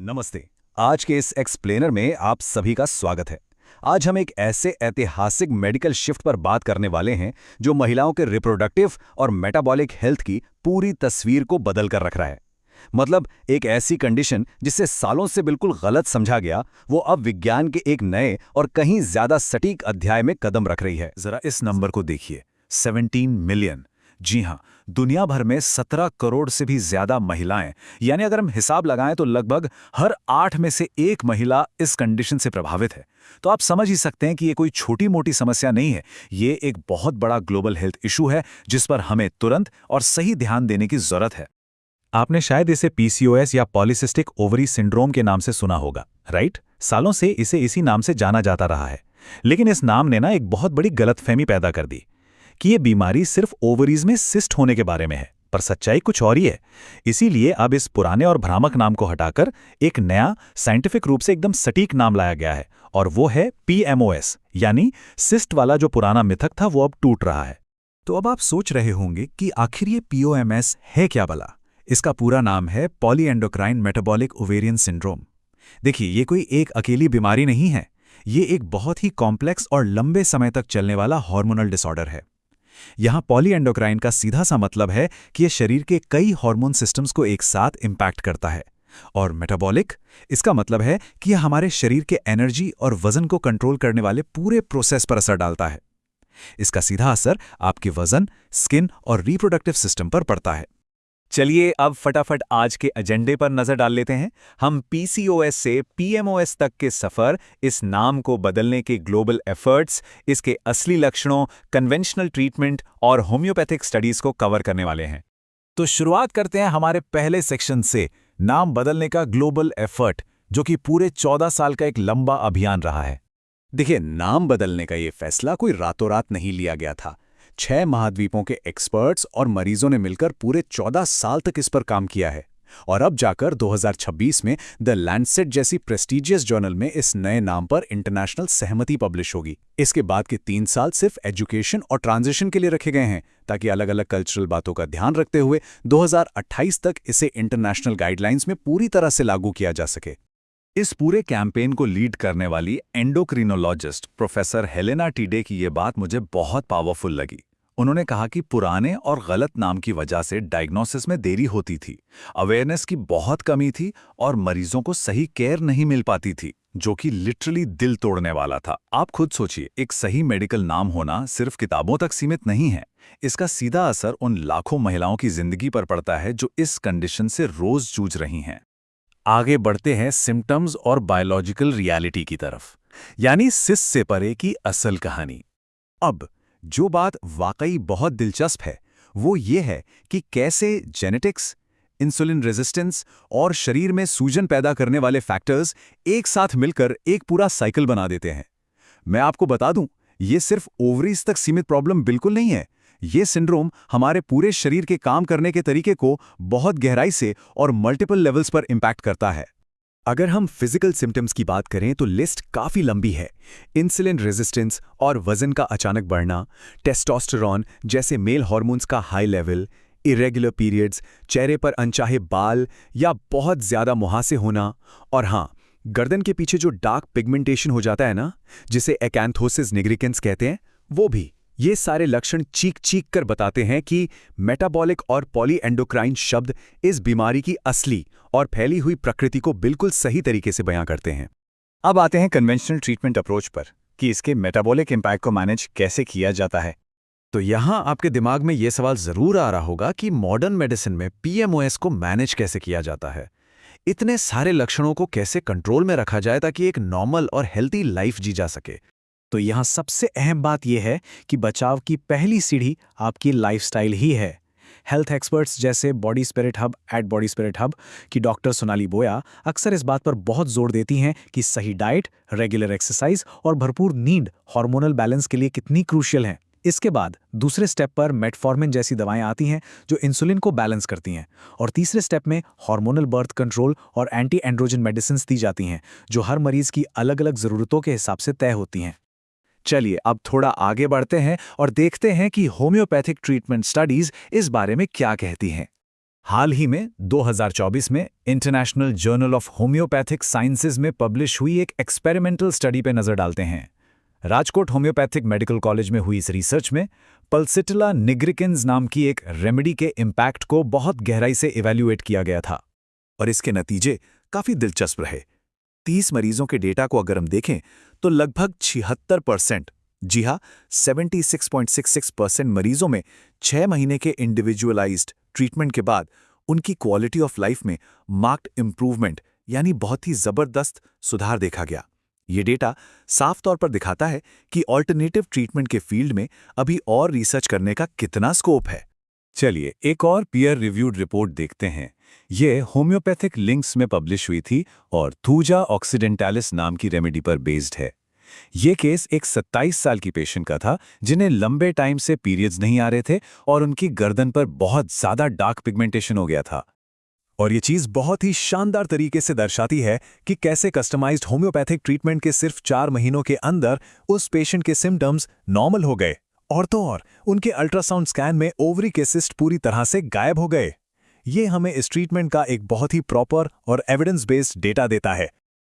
नमस्ते। आज के इस एक्सप्लेनर में आप सभी का स्वागत है। आज हम एक ऐसे ऐतिहासिक मेडिकल शिफ्ट पर बात करने वाले हैं जो महिलाओं के रिप्रोडक्टिव और मेटाबॉलिक हेल्थ की पूरी तस्वीर को बदल कर रख रहा है। मतलब एक ऐसी कंडीशन जिसे सालों से बिल्कुल गलत समझा गया, वो अब विज्ञान के एक नए और कहीं ज्यादा सटीक अध्याय में कदम रख रही है। जरा इस नंबर को देखिए, 17 मिलियन। जी हां, दुनिया भर में 17 करोड़ से भी ज्यादा महिलाएं, यानी अगर हम हिसाब लगाएं तो लगभग हर 8 में से एक महिला इस कंडीशन से प्रभावित है। तो आप समझ ही सकते हैं कि ये कोई छोटी मोटी समस्या नहीं है, ये एक बहुत बड़ा ग्लोबल हेल्थ इशू है जिस पर हमें तुरंत और सही ध्यान देने की जरूरत है। आपने शायद इसे पीसीओएस या पॉलीसिस्टिक ओवरी सिंड्रोम के नाम से सुना होगा, राइट? सालों से इसे इसी नाम से जाना जाता रहा है। लेकिन इस नाम ने एक बहुत बड़ी गलतफहमी पैदा कर दी कि ये बीमारी सिर्फ ओवरीज में सिस्ट होने के बारे में है, पर सच्चाई कुछ और ही है। इसीलिए अब इस पुराने और भ्रामक नाम को हटाकर एक नया साइंटिफिक रूप से एकदम सटीक नाम लाया गया है, और वो है पीएमओएस, यानी सिस्ट वाला जो पुराना मिथक था वो अब टूट रहा है। तो अब आप सोच रहे होंगे कि आखिर ये पीओएमएस है क्या भला? इसका पूरा नाम है पॉलीएंडोक्राइन मेटाबॉलिक ओवेरियन सिंड्रोम। देखिए, ये कोई एक अकेली बीमारी नहीं है, ये एक बहुत ही कॉम्प्लेक्स और लंबे समय तक चलने वाला हार्मोनल डिसऑर्डर है। यहाँ पॉलीएंडोक्राइन का सीधा सा मतलब है कि ये शरीर के कई हार्मोन सिस्टम्स को एक साथ इंपैक्ट करता है, और मेटाबॉलिक इसका मतलब है कि यह हमारे शरीर के एनर्जी और वजन को कंट्रोल करने वाले पूरे प्रोसेस पर असर डालता है। इसका सीधा असर आपके वजन, स्किन और रिप्रोडक्टिव सिस्टम पर पड़ता है। चलिए अब फटाफट आज के एजेंडे पर नजर डाल लेते हैं। हम पीसीओएस से पीएमओएस तक के सफर, इस नाम को बदलने के ग्लोबल एफर्ट्स, इसके असली लक्षणों, कन्वेंशनल ट्रीटमेंट और होम्योपैथिक स्टडीज को कवर करने वाले हैं। तो शुरुआत करते हैं हमारे पहले सेक्शन से, नाम बदलने का ग्लोबल एफर्ट, जो कि पूरे 14 साल का एक लंबा अभियान रहा है। देखिए, नाम बदलने का ये फैसला कोई रातों रात नहीं लिया गया था। 6 महाद्वीपों के एक्सपर्ट्स और मरीजों ने मिलकर पूरे 14 साल तक इस पर काम किया है, और अब जाकर 2026 में द लैंडसेट जैसी प्रेस्टीजियस जर्नल में इस नए नाम पर इंटरनेशनल सहमति पब्लिश होगी। इसके बाद के 3 साल सिर्फ एजुकेशन और ट्रांजिशन के लिए रखे गए हैं, ताकि अलग अलग कल्चरल बातों का ध्यान रखते हुए 2028 तक इसे इंटरनेशनल गाइडलाइंस में पूरी तरह से लागू किया जा सके। इस पूरे कैंपेन को लीड करने वाली एंडोक्रिनोलॉजिस्ट प्रोफेसर हेलेना टीडे की ये बात मुझे बहुत पावरफुल लगी। उन्होंने कहा कि पुराने और गलत नाम की वजह से डायग्नोसिस में देरी होती थी, अवेयरनेस की बहुत कमी थी और मरीजों को सही केयर नहीं मिल पाती थी, जो कि लिटरली दिल तोड़ने वाला था। आप खुद सोचिए, एक सही मेडिकल नाम होना सिर्फ किताबों तक सीमित नहीं है, इसका सीधा असर उन लाखों महिलाओं की जिंदगी पर पड़ता है जो इस कंडीशन से रोज जूझ रही हैं। आगे बढ़ते हैं सिम्टम्स और बायोलॉजिकल रियलिटी की तरफ, यानी सिस से परे की असल कहानी। अब जो बात वाकई बहुत दिलचस्प है वो ये है कि कैसे जेनेटिक्स, इंसुलिन रेजिस्टेंस और शरीर में सूजन पैदा करने वाले फैक्टर्स एक साथ मिलकर एक पूरा साइकिल बना देते हैं। मैं आपको बता दूं, ये सिर्फ ओवरीज तक सीमित प्रॉब्लम बिल्कुल नहीं है। ये सिंड्रोम हमारे पूरे शरीर के काम करने के तरीके को बहुत गहराई से और मल्टीपल लेवल्स पर इंपैक्ट करता है। अगर हम फिजिकल सिम्टम्स की बात करें तो लिस्ट काफी लंबी है। इंसुलिन रेजिस्टेंस और वजन का अचानक बढ़ना, टेस्टोस्टेरोन जैसे मेल हार्मोन्स का हाई लेवल, इरेगुलर पीरियड्स, चेहरे पर अनचाहे बाल या बहुत ज्यादा मुहासे होना, और हाँ, गर्दन के पीछे जो डार्क पिगमेंटेशन हो जाता है ना, जिसे एक्ैंथोसिस निग्रिकेंस कहते हैं, वो भी। ये सारे लक्षण चीख चीख कर बताते हैं कि मेटाबॉलिक और पॉलीएंडोक्राइन शब्द इस बीमारी की असली और फैली हुई प्रकृति को बिल्कुल सही तरीके से बयां करते हैं। अब आते हैं कन्वेंशनल ट्रीटमेंट अप्रोच पर, कि इसके मेटाबॉलिक इंपैक्ट को मैनेज कैसे किया जाता है। तो यहाँ आपके दिमाग में ये सवाल जरूर आ रहा होगा कि मॉडर्न मेडिसिन में पीएमओएस को मैनेज कैसे किया जाता है। इतने सारे लक्षणों को कैसे कंट्रोल में रखा जाए ताकि एक नॉर्मल और हेल्थी लाइफ जी जा सके। तो यहाँ सबसे अहम बात यह है कि बचाव की पहली सीढ़ी आपकी लाइफस्टाइल ही है। हेल्थ एक्सपर्ट्स जैसे body spirit hub @BodySpirit Hub की डॉक्टर सोनाली बोया अक्सर इस बात पर बहुत जोर देती हैं कि सही डाइट, रेगुलर एक्सरसाइज और भरपूर नींद हार्मोनल बैलेंस के लिए कितनी क्रूशियल है। इसके बाद दूसरे स्टेप पर मेटफॉर्मिन जैसी दवाएं आती हैं जो इंसुलिन को बैलेंस करती हैं, और तीसरे स्टेप में हार्मोनल बर्थ कंट्रोल और एंटी एंड्रोजन मेडिसिन दी जाती हैं जो हर मरीज की अलग अलग ज़रूरतों के हिसाब से तय होती हैं। चलिए अब थोड़ा आगे बढ़ते हैं और देखते हैं कि होम्योपैथिक ट्रीटमेंट स्टडीज इस बारे में क्या कहती हैं। हाल ही में 2024 में international journal of homeopathic sciences में पब्लिश हुई एक एक्सपेरिमेंटल स्टडी पे नजर डालते हैं। राजकोट होम्योपैथिक मेडिकल कॉलेज में हुई इस रिसर्च में पल्सिटिला निग्रिकेंस नाम की एक रेमेडी के इम्पैक्ट को बहुत गहराई से इवैल्यूएट किया गया था और इसके नतीजे काफी दिलचस्प रहे। 30 मरीजों के डेटा को अगर हम देखें तो लगभग 76%, जी हाँ 76.66% मरीजों में 6 महीने के इंडिविजुअलाइज्ड ट्रीटमेंट के बाद उनकी क्वालिटी ऑफ लाइफ में मार्क्ड इंप्रूवमेंट यानी बहुत ही जबरदस्त सुधार देखा गया। ये डेटा साफ तौर पर दिखाता है कि ऑल्टरनेटिव ट्रीटमेंट के फील्ड में अभी और रिसर्च करने का कितना स्कोप है। चलिए एक और पीयर रिव्यूड रिपोर्ट देखते हैं। ये होम्योपैथिक लिंक्स में पब्लिश हुई थी और थूजा ऑक्सीडेंटालिस नाम की रेमेडी पर बेस्ड है। ये केस एक 27 साल की पेशेंट का था जिन्हें लंबे टाइम से पीरियड्स नहीं आ रहे थे और उनकी गर्दन पर बहुत ज्यादा डार्क पिगमेंटेशन हो गया था। और ये चीज बहुत ही शानदार तरीके से दर्शाती है कि कैसे कस्टमाइज्ड होम्योपैथिक ट्रीटमेंट के सिर्फ 4 महीनों के अंदर उस पेशेंट के सिम्टम्स नॉर्मल हो गए और तो और उनके अल्ट्रासाउंड स्कैन में ओवरी के सिस्ट पूरी तरह से गायब हो गए। ये हमें इस ट्रीटमेंट का एक बहुत ही प्रॉपर और एविडेंस बेस्ड डेटा देता है।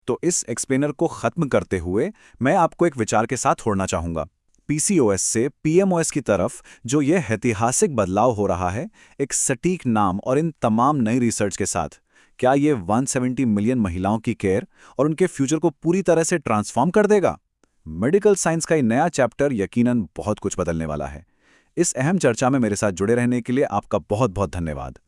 तो इस एक्सप्लेनर को खत्म करते हुए मैं आपको एक विचार के साथ छोड़ना चाहूंगा। पीसीओएस से पीएमओएस की तरफ जो यह ऐतिहासिक बदलाव हो रहा है, एक सटीक नाम और इन तमाम नई रिसर्च के साथ, क्या ये 170 मिलियन महिलाओं की केयर और उनके फ्यूचर को पूरी तरह से ट्रांसफॉर्म कर देगा? मेडिकल साइंस का ये नया चैप्टर यकीनन बहुत कुछ बदलने वाला है। इस अहम चर्चा में मेरे साथ जुड़े रहने के लिए आपका बहुत बहुत धन्यवाद।